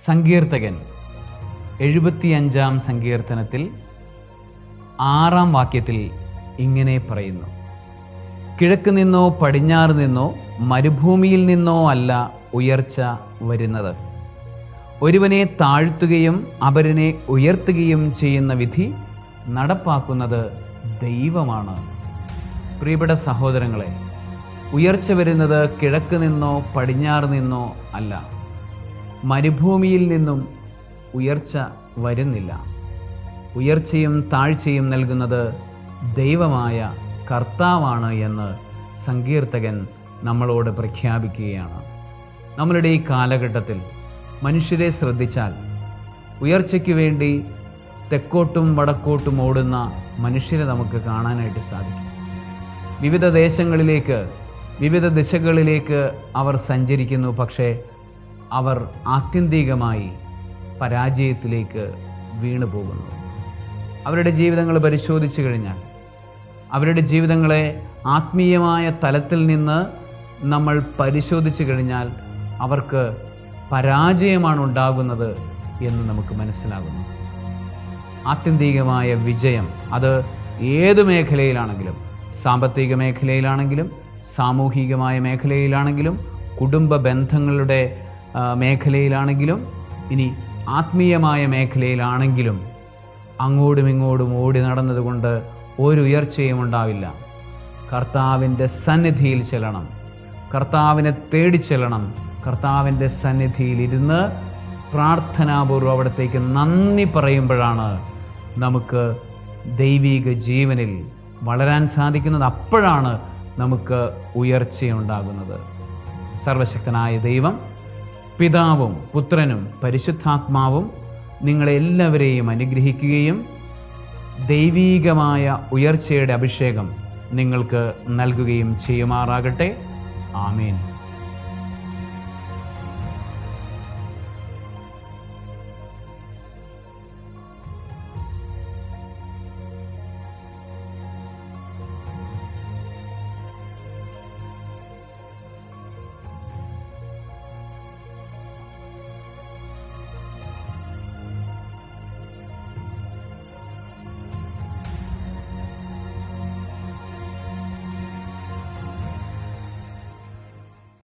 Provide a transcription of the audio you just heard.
സങ്കീർത്തകൻ 75-ാം സങ്കീർത്തനത്തിൽ 6-ാം വാക്യത്തിൽ ഇങ്ങനെ പറയുന്നു: കിഴക്ക് നിന്നോ പടിഞ്ഞാറ് നിന്നോ മരുഭൂമിയിൽ നിന്നോ അല്ല ഉയർച്ച വരുന്നത്. ഒരുവനെ താഴ്ത്തുകയും അപരനെ ഉയർത്തുകയും ചെയ്യുന്ന വിധി നടപ്പാക്കുന്നത് ദൈവമാണ്. പ്രിയപ്പെട്ട സഹോദരങ്ങളെ, ഉയർച്ച വരുന്നത് കിഴക്ക് നിന്നോ പടിഞ്ഞാറ് നിന്നോ അല്ല. മരുഭൂമിയിൽ നിന്നും ഉയർച്ച വരുന്നില്ല. ഉയർച്ചയും താഴ്ചയും നൽകുന്നത് ദൈവമായ കർത്താവാണ് എന്ന് സങ്കീർത്തകൻ നമ്മളോട് പ്രഖ്യാപിക്കുകയാണ്. നമ്മളുടെ ഈ കാലഘട്ടത്തിൽ മനുഷ്യരെ ശ്രദ്ധിച്ചാൽ ഉയർച്ചയ്ക്ക് വേണ്ടി തെക്കോട്ടും വടക്കോട്ടും ഓടുന്ന മനുഷ്യരെ നമുക്ക് കാണാനായിട്ട് സാധിക്കും. വിവിധ ദേശങ്ങളിലേക്ക്, വിവിധ ദിശകളിലേക്ക് അവർ സഞ്ചരിക്കുന്നു. പക്ഷേ അവർ ആത്യന്തികമായി പരാജയത്തിലേക്ക് വീണു പോകുന്നു. അവരുടെ ജീവിതങ്ങൾ പരിശോധിച്ചു കഴിഞ്ഞാൽ, അവരുടെ ജീവിതങ്ങളെ ആത്മീയമായ തലത്തിൽ നിന്ന് നമ്മൾ പരിശോധിച്ചു കഴിഞ്ഞാൽ അവർക്ക് പരാജയമാണ് ഉണ്ടാകുന്നത് എന്ന് നമുക്ക് മനസ്സിലാകുന്നു. ആത്യന്തികമായ വിജയം അത് ഏത് മേഖലയിലാണെങ്കിലും, സാമ്പത്തിക മേഖലയിലാണെങ്കിലും, സാമൂഹികമായ മേഖലയിലാണെങ്കിലും, കുടുംബ ബന്ധങ്ങളുടെ മേഖലയിലാണെങ്കിലും, ഇനി ആത്മീയമായ മേഖലയിലാണെങ്കിലും അങ്ങോട്ടും ഇങ്ങോട്ടും ഓടി നടന്നതുകൊണ്ട് ഒരു ഉയർച്ചയും ഉണ്ടാവില്ല. കർത്താവിൻ്റെ സന്നിധിയിൽ ചെല്ലണം, കർത്താവിനെ തേടി ചെല്ലണം. കർത്താവിൻ്റെ സന്നിധിയിൽ ഇരുന്ന് പ്രാർത്ഥനാപൂർവ്വം അവിടത്തേക്ക് നന്ദി പറയുമ്പോഴാണ് നമുക്ക് ദൈവിക ജീവനിൽ വളരാൻ സാധിക്കുന്നത്. അപ്പോഴാണ് നമുക്ക് ഉയർച്ചയുണ്ടാകുന്നത്. സർവശക്തനായ ദൈവം, പിതാവും പുത്രനും പരിശുദ്ധാത്മാവും നിങ്ങളെല്ലാവരെയും അനുഗ്രഹിക്കുകയും ദൈവീകമായ ഉയർച്ചയുടെ അഭിഷേകം നിങ്ങൾക്ക് നൽകുകയും ചെയ്യുമാറാകട്ടെ. ആമേൻ.